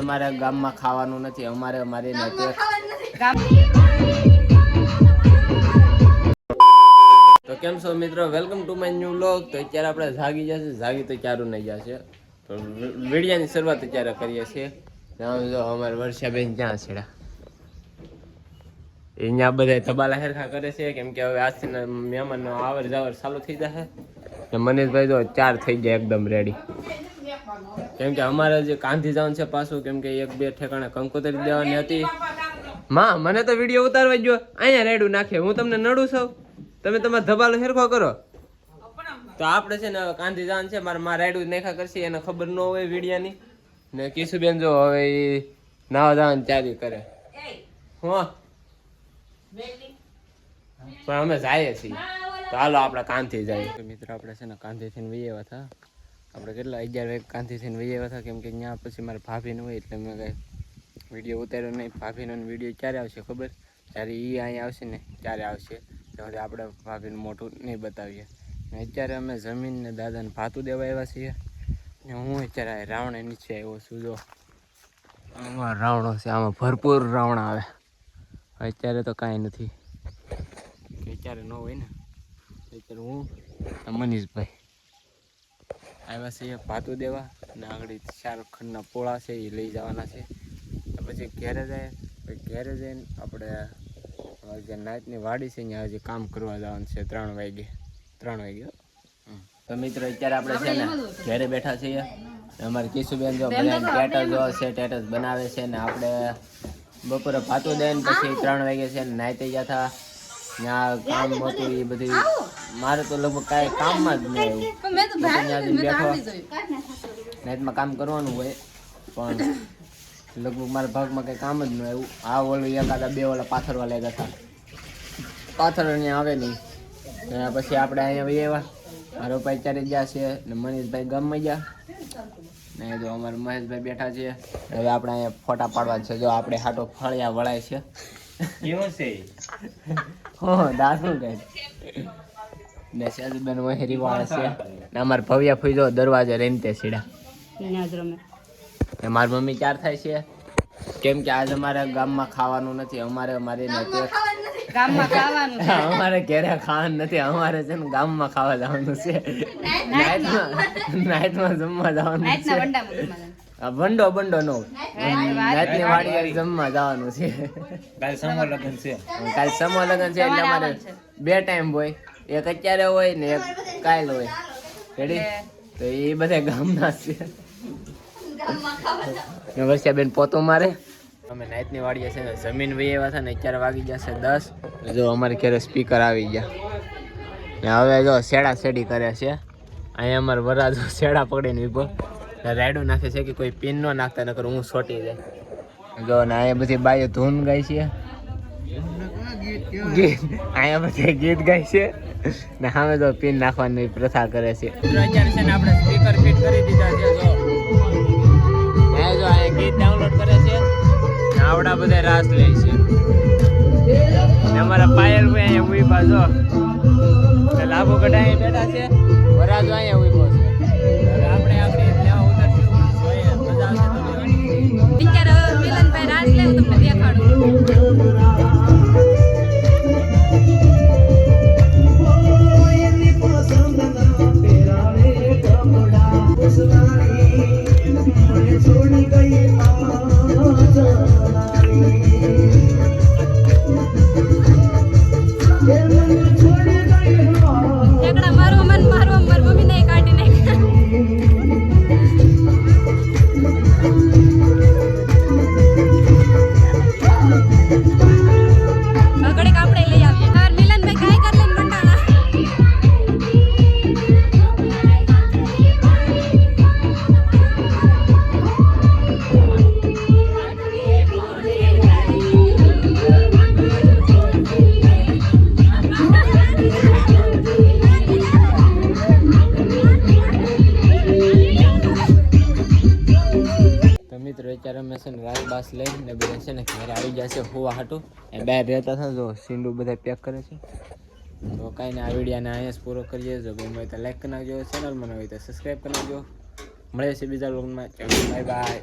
અમારા ગામમાં ખાવાનું નથી, અમારે અમારી તો કેમ છો મિત્રો, welcome to my new vlog. તો અત્યારે આપણે જાગી જશે, જાગી તો ચારું નહીં જશે. તો વિડિયાની શરૂઆત અત્યારે કરીએ છીએ. જો અમારે વર્ષાબેન ક્યાં છેડા, અહીંયા બધા ધબાલા હેરખા કરે છે, કેમ કે હવે આજથી મહેમાનનો આવર જાવર ચાલુ થઈ જશે. મનીષભાઈ જો 4 થઈ જાય એકદમ રેડી, કેમ કે અમારે જે કાંધી જવાનું છે પાછું, કેમ કે 1-2 ઠેકાણે કંકોતરી દેવાની હતી. માં મને તો વિડીયો ઉતારવા જો અહીંયા રેડું નાખે, હું તમને નડું છું, તમે તમારો ધબાલો હેરખો કરો. તો આપણે છે ને કાંધી જવાનું છે, મારે રાયડું નાખા કરશે, એને ખબર ન હોય વિડીયાની. ને કિશુબેન જો હવે નાવા જવાની તૈયારી કરે. હું પણ અમે જઈએ છીએ, તો હાલો આપણે કાંધી જઈએ. મિત્રો આપણે છે ને કાંધી થઈને વૈયા હતા, આપણે કેટલા 11 વાગે કાંધી થઈને વૈયા હતા, કેમ કે ત્યાં પછી મારે ભાભીને હોય એટલે મેં કાંઈ વિડીયો ઉતાર્યો નહીં. ભાભીનો વિડીયો ક્યારે આવશે ખબર, જ્યારે એ અહીંયા આવશે ને ત્યારે આવશે, ત્યારે આપણે ભાભીનું મોઢું નહીં બતાવીએ. ને અત્યારે અમે જમીનને દાદાને ભાતું દેવા આવ્યા છીએ, ને હું અત્યારે રાવણે નીચે આવ્યો છું. જો આમાં રાવણો છે, આમાં ભરપૂર રાવણ આવે. અત્યારે તો કાંઈ નથી, અત્યારે ન હોય ને. અત્યારે હું મનીષભાઈ આવ્યા છીએ ભાતું દેવા, ને આગળ 4 ખંડના પોળા છે એ લઈ જવાના છે. પછી ઘેરે જાય, પછી ઘેરે જઈને આપણે જે નાઈટની વાડી છે ત્યાં હજી કામ કરવા જવાનું છે 3 વાગે. તો મિત્રો અત્યારે આપણે છે ને ઘરે બેઠા છીએ. અમારે કિશુબેન જો ટેટસ જો છે, ટેટસ બનાવે છે. ને આપણે બપોરે ભાતું દઈને પછી 3 વાગે છે ને નાઈતે ગયા હતા. ત્યાં કામ હતું એ બધું, મારે તો લગભગ કાંઈ કામમાં જ નહીં આવ્યું. બેઠો નાઈટમાં કામ કરવાનું હોય, પણ લગભગ મારા ભાગમાં કંઈ કામ જ ન આવ્યું. આ ઓલું એકાદા 2 ઓલા પાથરવા લાગ્યા હતા, પાથર અહીંયા આવે નહીં. પછી આપણે અહીંયા આવ્યા, મારો ભાઈ ચારે ગયા છે, ને મનીષભાઈ ગામમાં ગયા, ને જો અમારે મહેશભાઈ બેઠા છે. હવે આપણે અહીંયા ફોટા પાડવા છે. જો આપણે હાટો ફળિયા વળાય છે, કેવું છે દાસું કઈ ને સેજબેન વહેરી વાળા છે. ને અમારે ભવ્યા ફૂઈ જો દરવાજે રહીને તે સીડા, મારી મમ્મી 4 થાય છે, કેમ કે આજ અમારે ગામમાં ખાવાનું નથી, અમારે અમારી અમારે ઘરે ખાવાનું નથી, અમારે છે ને ગામમાં ખાવા જવાનું છે. નાઈટમાં જમવા જવાનું છે. બંડો નો નાઈટની વાડી જમવા જવાનું છે. કાલે સમો લગન છે એટલે અમારે 2 ટાઈમ હોય, એક અત્યારે હોય ને એક કાલ હોય. રેડી? તો એ બધા ગામના છે. વર્ષાબેન પોતો મારે. અમે નાઈટની વાડીએ છે ને જમીન વહી આવ્યા હતા, ને અત્યારે વાગી જશે 10. જો અમારે ઘરે સ્પીકર આવી ગયા, ને હવે જો શેડા શેડી કરે છે. અહીંયા અમારે વરાજો શેડા પકડીને ઊભો રાયડું નાખે છે કે કોઈ પિન ન નાખતા, નકર હું છોટી જાય. જો ને અહીંયા બધી બાઈઓ ધૂન ગાય છે, અહીંયા બધી ગીત ગાય છે, ને સામે તો પિન નાખવાની પ્રથા કરે છે. અત્યારે છે ને આપણે સ્પીકર ફિટ કરી દીધા છે. જો અહીંયા ગીત ડાઉનલોડ કરે છે, આવડા બધા રાસ લે છે. અમારા પાયલ ભાઈ અહીંયા ઉભા જો, લાભો ગઢા અહીંયા બેઠા છે, વરાજો અહીંયા ઉભો છે. આપણે લેવા ઉતરશું, જોઈએ મજા આવશે. અત્યારે મિલનભાઈ રાસ લે, તમને દેખાડું. અત્યારે અમે છે ને રાત બાસ લઈને બધા છે ને ઘરે આવી જશે હોવા હાટું. એ બહાર રહેતા હતા, જો સીંડું બધા પેક કરે છે. તો કાંઈ ને આ વિડીયોને અહીંયા જ પૂરો કરીએ. જો ગમે તો લાઈક કરી નાખજો, ચેનલમાં ન હોય તો સબસ્ક્રાઈબ કરી નાખજો. મળે છે બીજા વ્લોગમાં. Bye bye.